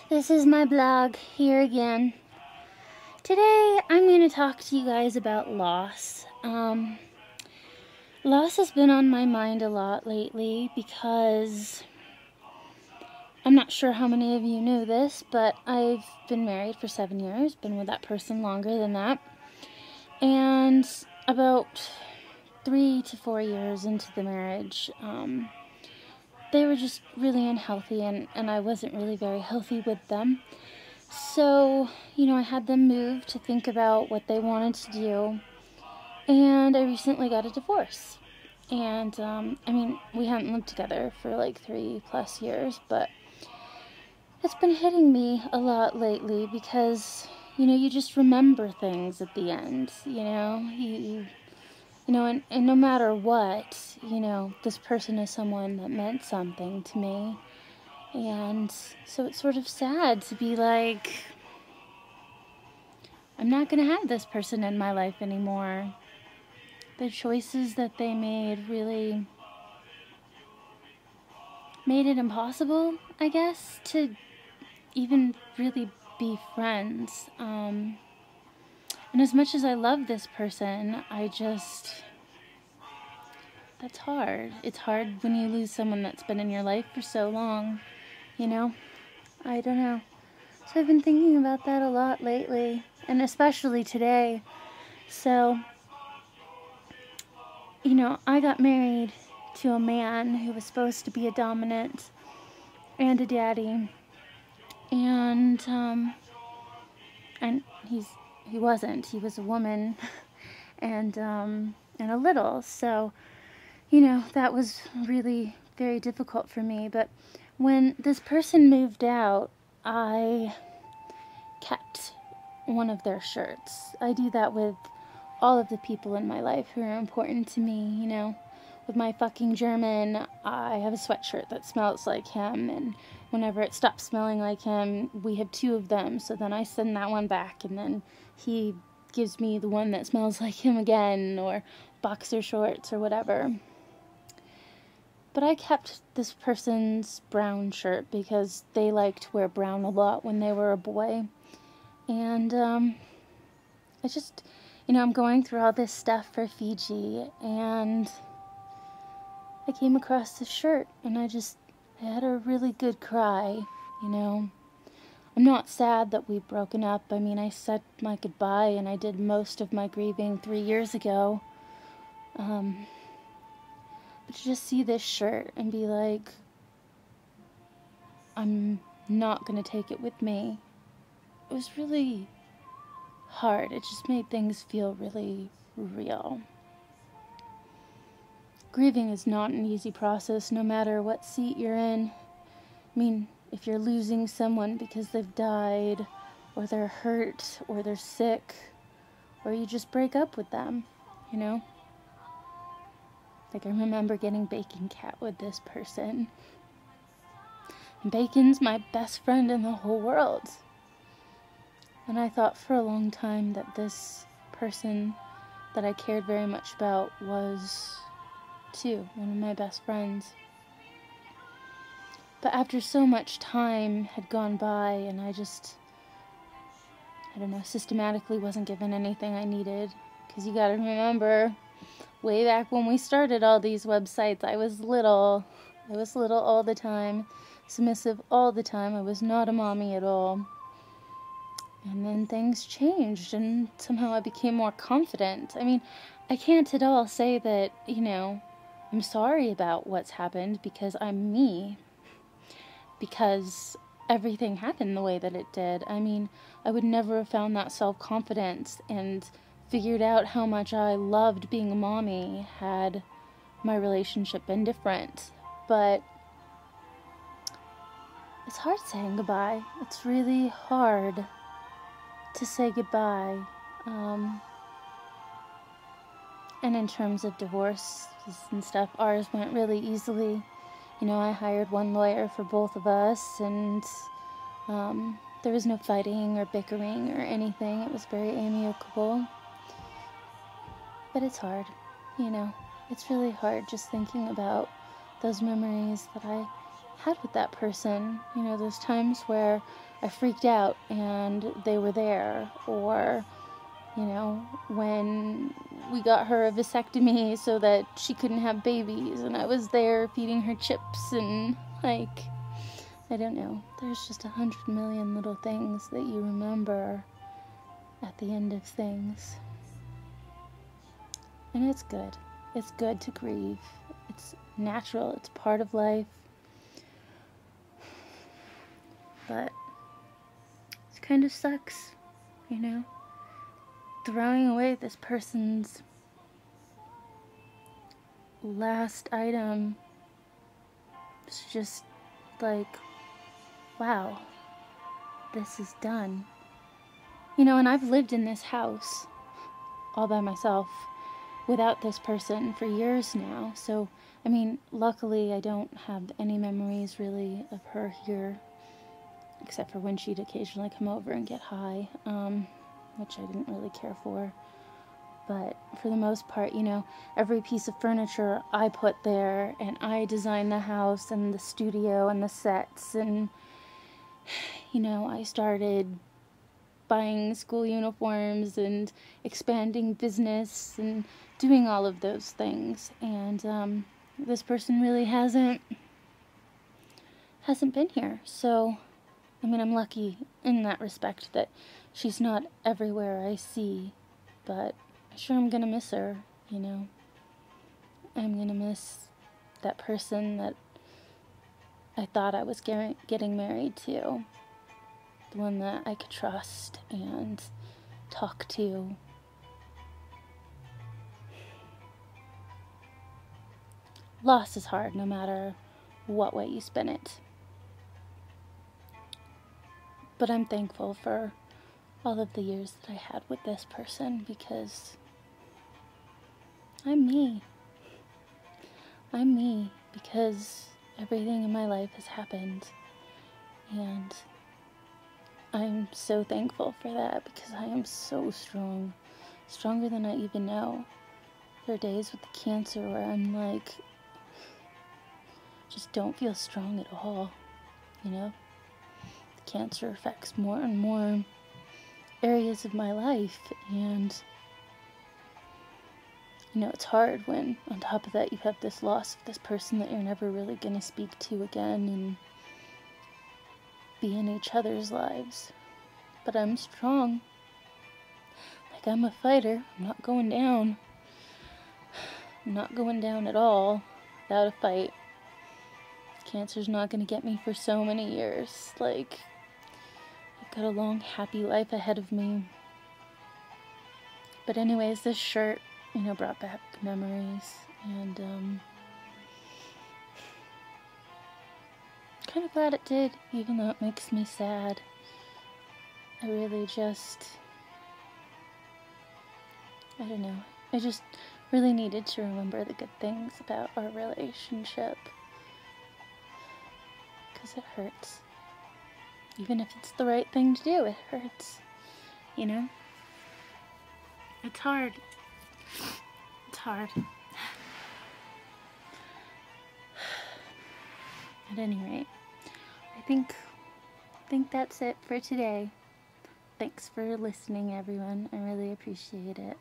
this is my blog here again. Today I'm going to talk to you guys about loss. Loss has been on my mind a lot lately because I'm not sure how many of you know this, but I've been married for 7 years, been with that person longer than that, and about 3 to 4 years into the marriage, they were just really unhealthy, and I wasn't really very healthy with them. So, I had them move to think about what they wanted to do, and I recently got a divorce. And, we hadn't lived together for like 3+ years, but it's been hitting me a lot lately because, you just remember things at the end, and no matter what, this person is someone that meant something to me. And so it's sort of sad to be like, I'm not going to have this person in my life anymore. The choices that they made really made it impossible, I guess, to even really be friends. And as much as I love this person, that's hard. It's hard when you lose someone that's been in your life for so long, I don't know. So I've been thinking about that a lot lately, and especially today. So, I got married to a man who was supposed to be a dominant and a daddy, and he wasn't. He was a woman, and a little. So, that was really very difficult for me. But when this person moved out, I kept one of their shirts. I do that with all of the people in my life who are important to me, With my fucking German, I have a sweatshirt that smells like him, and whenever it stops smelling like him, we have 2 of them, so then I send that one back, and then he gives me the one that smells like him again, or boxer shorts, or whatever. But I kept this person's brown shirt because they liked to wear brown a lot when they were a boy. And, I just, I'm going through all this stuff for Fiji, and I came across this shirt, and I had a really good cry, I'm not sad that we've broken up. I said my goodbye, and I did most of my grieving 3 years ago. But to just see this shirt and be like, I'm not going to take it with me, it was really hard. It just made things feel really real. Grieving is not an easy process, no matter what seat you're in. If you're losing someone because they've died, or they're hurt, or they're sick, or you just break up with them, Like, I remember getting Bacon Cat with this person. And Bacon's my best friend in the whole world. And I thought for a long time that this person that I cared very much about was, too, one of my best friends. But after so much time had gone by, and I don't know, systematically wasn't given anything I needed. Because you gotta remember, way back when we started all these websites, I was little all the time, submissive all the time. I was not a mommy at all. And then things changed, and somehow I became more confident. I can't at all say that, I'm sorry about what's happened, because I'm me. Because everything happened the way that it did. I would never have found that self-confidence and figured out how much I loved being a mommy had my relationship been different. But it's hard saying goodbye. It's really hard to say goodbye. And in terms of divorce and stuff, ours went really easily. I hired one lawyer for both of us, and there was no fighting or bickering or anything. It was very amicable. But it's hard, It's really hard just thinking about those memories that I had with that person. You know, those times where I freaked out and they were there, or, you know, when we got her a vasectomy so that she couldn't have babies and I was there feeding her chips, and like, I don't know, there's just 100 million little things that you remember at the end of things. And it's good. It's good to grieve. It's natural. It's part of life. But it kind of sucks, you know? Throwing away this person's last item. It's just like, wow, this is done. You know, and I've lived in this house all by myself without this person for years now. So, I mean, luckily I don't have any memories really of her here, except for when she'd occasionally come over and get high, which I didn't really care for. But for the most part, you know, every piece of furniture I put there, and I designed the house and the studio and the sets, and, you know, I started buying school uniforms and expanding business and doing all of those things. And this person really hasn't been here. So, I mean, I'm lucky in that respect that she's not everywhere I see, but I'm sure I'm gonna miss her, you know. I'm gonna miss that person that I thought I was getting married to. The one that I could trust and talk to. Loss is hard no matter what way you spin it. But I'm thankful for all of the years that I had with this person, because I'm me. I'm me because everything in my life has happened. And I'm so thankful for that, because I am so strong. Stronger than I even know. There are days with the cancer where I'm like, just don't feel strong at all, you know? The cancer affects more and more areas of my life, and, you know, it's hard when, on top of that, you have this loss of this person that you're never really going to speak to again and be in each other's lives. But I'm strong. Like, I'm a fighter. I'm not going down. I'm not going down at all without a fight. Cancer's not going to get me for so many years. Like, I've got a long, happy life ahead of me. But anyways, this shirt, you know, brought back memories. And, kind of glad it did, even though it makes me sad. I really just, I don't know, I just really needed to remember the good things about our relationship, because it hurts. Even if it's the right thing to do, it hurts, you know? It's hard. It's hard. At any rate, I think that's it for today. Thanks for listening, everyone. I really appreciate it.